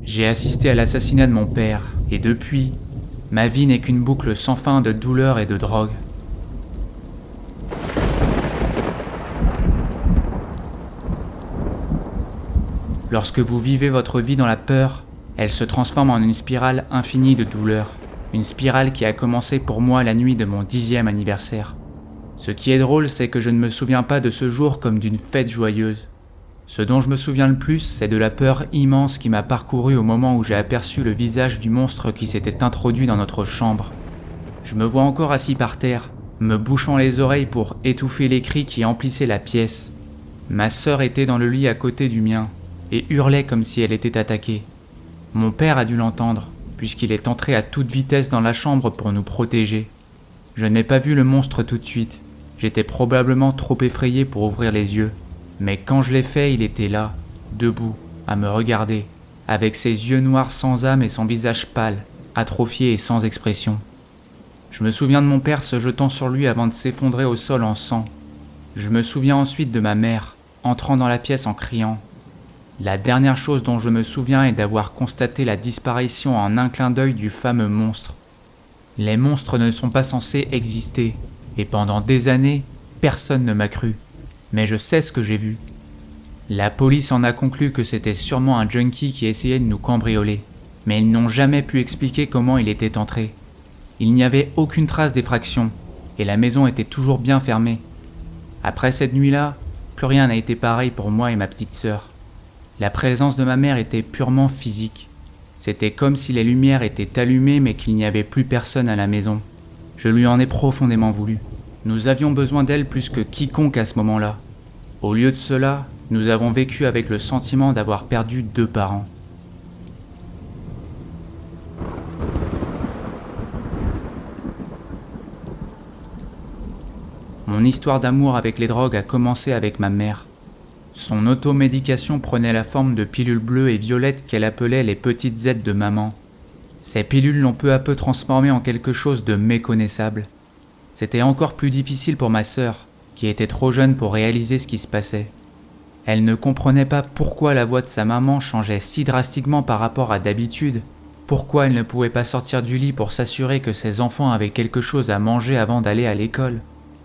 J'ai assisté à l'assassinat de mon père, et depuis, ma vie n'est qu'une boucle sans fin de douleur et de drogue. Lorsque vous vivez votre vie dans la peur, elle se transforme en une spirale infinie de douleur. Une spirale qui a commencé pour moi la nuit de mon 10e anniversaire. Ce qui est drôle, c'est que je ne me souviens pas de ce jour comme d'une fête joyeuse. Ce dont je me souviens le plus, c'est de la peur immense qui m'a parcouru au moment où j'ai aperçu le visage du monstre qui s'était introduit dans notre chambre. Je me vois encore assis par terre, me bouchant les oreilles pour étouffer les cris qui emplissaient la pièce. Ma sœur était dans le lit à côté du mien et hurlait comme si elle était attaquée. Mon père a dû l'entendre, puisqu'il est entré à toute vitesse dans la chambre pour nous protéger. Je n'ai pas vu le monstre tout de suite, j'étais probablement trop effrayé pour ouvrir les yeux. Mais quand je l'ai fait, il était là, debout, à me regarder, avec ses yeux noirs sans âme et son visage pâle, atrophié et sans expression. Je me souviens de mon père se jetant sur lui avant de s'effondrer au sol en sang. Je me souviens ensuite de ma mère, entrant dans la pièce en criant. La dernière chose dont je me souviens est d'avoir constaté la disparition en un clin d'œil du fameux monstre. Les monstres ne sont pas censés exister, et pendant des années, personne ne m'a cru. Mais je sais ce que j'ai vu. La police en a conclu que c'était sûrement un junkie qui essayait de nous cambrioler, mais ils n'ont jamais pu expliquer comment il était entré. Il n'y avait aucune trace d'effraction, et la maison était toujours bien fermée. Après cette nuit-là, plus rien n'a été pareil pour moi et ma petite sœur. La présence de ma mère était purement physique. C'était comme si les lumières étaient allumées mais qu'il n'y avait plus personne à la maison. Je lui en ai profondément voulu. Nous avions besoin d'elle plus que quiconque à ce moment-là. Au lieu de cela, nous avons vécu avec le sentiment d'avoir perdu 2 parents. Mon histoire d'amour avec les drogues a commencé avec ma mère. Son automédication prenait la forme de pilules bleues et violettes qu'elle appelait les petites aides de maman. Ces pilules l'ont peu à peu transformée en quelque chose de méconnaissable. C'était encore plus difficile pour ma sœur, qui était trop jeune pour réaliser ce qui se passait. Elle ne comprenait pas pourquoi la voix de sa maman changeait si drastiquement par rapport à d'habitude, pourquoi elle ne pouvait pas sortir du lit pour s'assurer que ses enfants avaient quelque chose à manger avant d'aller à l'école,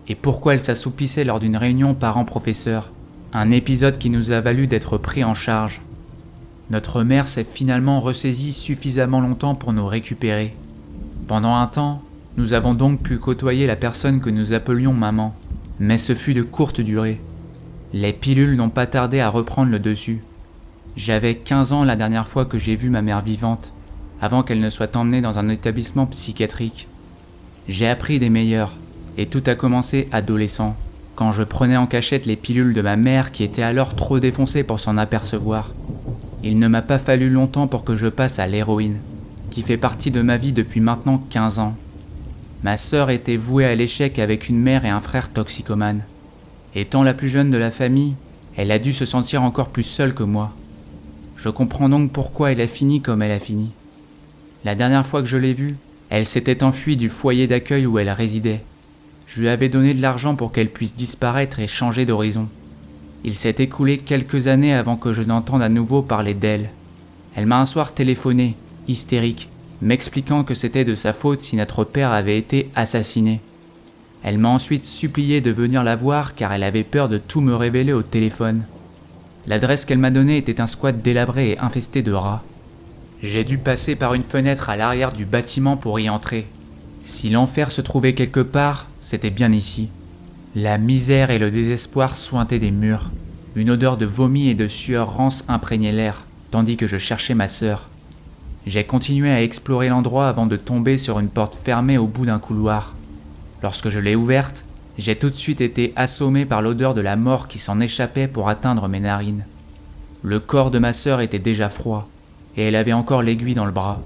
et pourquoi elle s'assoupissait lors d'une réunion parents-professeurs. Un épisode qui nous a valu d'être pris en charge. Notre mère s'est finalement ressaisie suffisamment longtemps pour nous récupérer. Pendant un temps, nous avons donc pu côtoyer la personne que nous appelions maman, mais ce fut de courte durée. Les pilules n'ont pas tardé à reprendre le dessus. J'avais 15 ans la dernière fois que j'ai vu ma mère vivante, avant qu'elle ne soit emmenée dans un établissement psychiatrique. J'ai appris des meilleurs, et tout a commencé adolescent. Quand je prenais en cachette les pilules de ma mère qui était alors trop défoncée pour s'en apercevoir. Il ne m'a pas fallu longtemps pour que je passe à l'héroïne, qui fait partie de ma vie depuis maintenant 15 ans. Ma sœur était vouée à l'échec avec une mère et un frère toxicomanes. Étant la plus jeune de la famille, elle a dû se sentir encore plus seule que moi. Je comprends donc pourquoi elle a fini comme elle a fini. La dernière fois que je l'ai vue, elle s'était enfuie du foyer d'accueil où elle résidait. Je lui avais donné de l'argent pour qu'elle puisse disparaître et changer d'horizon. Il s'est écoulé quelques années avant que je n'entende à nouveau parler d'elle. Elle m'a un soir téléphoné, hystérique, m'expliquant que c'était de sa faute si notre père avait été assassiné. Elle m'a ensuite supplié de venir la voir car elle avait peur de tout me révéler au téléphone. L'adresse qu'elle m'a donnée était un squat délabré et infesté de rats. J'ai dû passer par une fenêtre à l'arrière du bâtiment pour y entrer. Si l'enfer se trouvait quelque part, c'était bien ici. La misère et le désespoir suintaient des murs. Une odeur de vomi et de sueur rance imprégnait l'air, tandis que je cherchais ma sœur. J'ai continué à explorer l'endroit avant de tomber sur une porte fermée au bout d'un couloir. Lorsque je l'ai ouverte, j'ai tout de suite été assommé par l'odeur de la mort qui s'en échappait pour atteindre mes narines. Le corps de ma sœur était déjà froid, et elle avait encore l'aiguille dans le bras.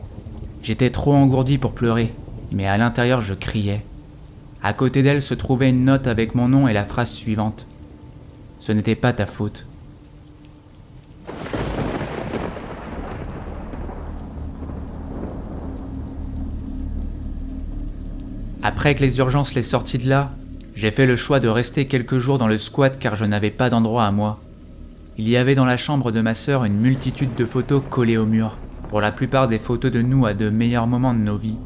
J'étais trop engourdi pour pleurer, mais à l'intérieur je criais. À côté d'elle se trouvait une note avec mon nom et la phrase suivante. « Ce n'était pas ta faute. » Après que les urgences l'aient sorti de là, j'ai fait le choix de rester quelques jours dans le squat car je n'avais pas d'endroit à moi. Il y avait dans la chambre de ma sœur une multitude de photos collées au mur, pour la plupart des photos de nous à de meilleurs moments de nos vies.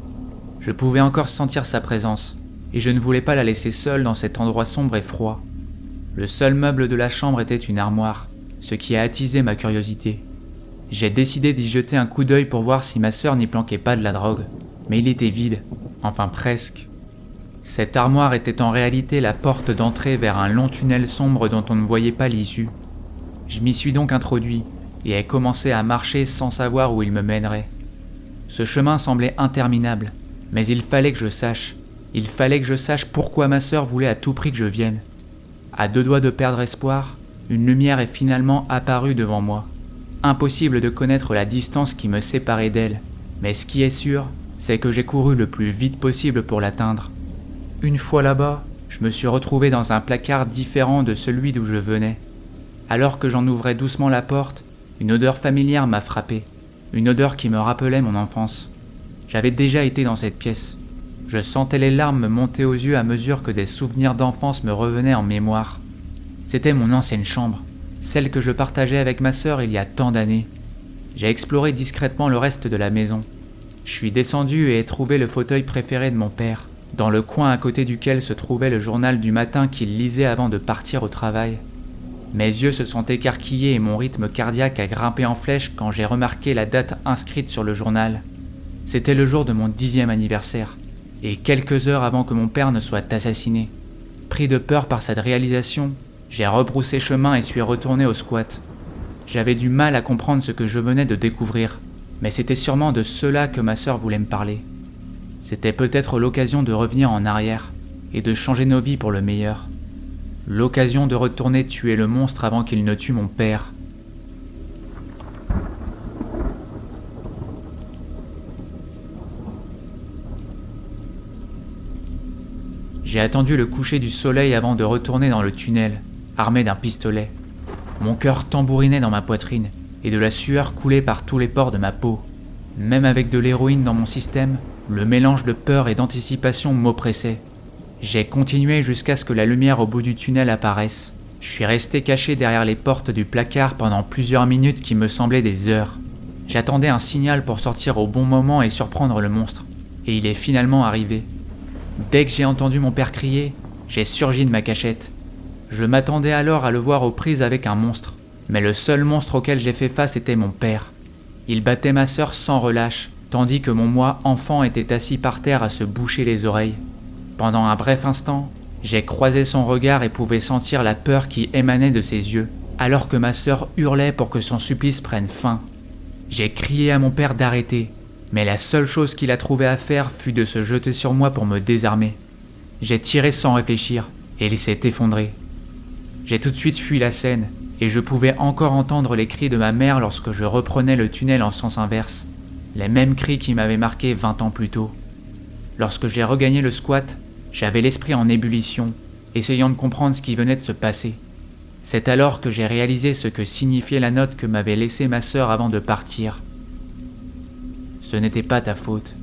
Je pouvais encore sentir sa présence, et je ne voulais pas la laisser seule dans cet endroit sombre et froid. Le seul meuble de la chambre était une armoire, ce qui a attisé ma curiosité. J'ai décidé d'y jeter un coup d'œil pour voir si ma sœur n'y planquait pas de la drogue, mais il était vide, enfin presque. Cette armoire était en réalité la porte d'entrée vers un long tunnel sombre dont on ne voyait pas l'issue. Je m'y suis donc introduit et ai commencé à marcher sans savoir où il me mènerait. Ce chemin semblait interminable, mais il fallait que je sache pourquoi ma sœur voulait à tout prix que je vienne. À 2 doigts de perdre espoir, une lumière est finalement apparue devant moi. Impossible de connaître la distance qui me séparait d'elle, mais ce qui est sûr, c'est que j'ai couru le plus vite possible pour l'atteindre. Une fois là-bas, je me suis retrouvé dans un placard différent de celui d'où je venais. Alors que j'en ouvrais doucement la porte, une odeur familière m'a frappé, une odeur qui me rappelait mon enfance. J'avais déjà été dans cette pièce. Je sentais les larmes me monter aux yeux à mesure que des souvenirs d'enfance me revenaient en mémoire. C'était mon ancienne chambre, celle que je partageais avec ma sœur il y a tant d'années. J'ai exploré discrètement le reste de la maison. Je suis descendu et ai trouvé le fauteuil préféré de mon père, dans le coin à côté duquel se trouvait le journal du matin qu'il lisait avant de partir au travail. Mes yeux se sont écarquillés et mon rythme cardiaque a grimpé en flèche quand j'ai remarqué la date inscrite sur le journal. C'était le jour de mon 10e anniversaire, et quelques heures avant que mon père ne soit assassiné. Pris de peur par cette réalisation, j'ai rebroussé chemin et suis retourné au squat. J'avais du mal à comprendre ce que je venais de découvrir, mais c'était sûrement de cela que ma sœur voulait me parler. C'était peut-être l'occasion de revenir en arrière et de changer nos vies pour le meilleur. L'occasion de retourner tuer le monstre avant qu'il ne tue mon père. J'ai attendu le coucher du soleil avant de retourner dans le tunnel, armé d'un pistolet. Mon cœur tambourinait dans ma poitrine et de la sueur coulait par tous les pores de ma peau. Même avec de l'héroïne dans mon système, le mélange de peur et d'anticipation m'oppressait. J'ai continué jusqu'à ce que la lumière au bout du tunnel apparaisse. Je suis resté caché derrière les portes du placard pendant plusieurs minutes qui me semblaient des heures. J'attendais un signal pour sortir au bon moment et surprendre le monstre. Et il est finalement arrivé. Dès que j'ai entendu mon père crier, j'ai surgi de ma cachette. Je m'attendais alors à le voir aux prises avec un monstre. Mais le seul monstre auquel j'ai fait face était mon père. Il battait ma sœur sans relâche, tandis que mon moi enfant était assis par terre à se boucher les oreilles. Pendant un bref instant, j'ai croisé son regard et pouvais sentir la peur qui émanait de ses yeux, alors que ma sœur hurlait pour que son supplice prenne fin. J'ai crié à mon père d'arrêter, mais la seule chose qu'il a trouvé à faire fut de se jeter sur moi pour me désarmer. J'ai tiré sans réfléchir, et il s'est effondré. J'ai tout de suite fui la scène, et je pouvais encore entendre les cris de ma mère lorsque je reprenais le tunnel en sens inverse, les mêmes cris qui m'avaient marqué 20 ans plus tôt. Lorsque j'ai regagné le squat, j'avais l'esprit en ébullition, essayant de comprendre ce qui venait de se passer. C'est alors que j'ai réalisé ce que signifiait la note que m'avait laissée ma sœur avant de partir. Ce n'était pas ta faute.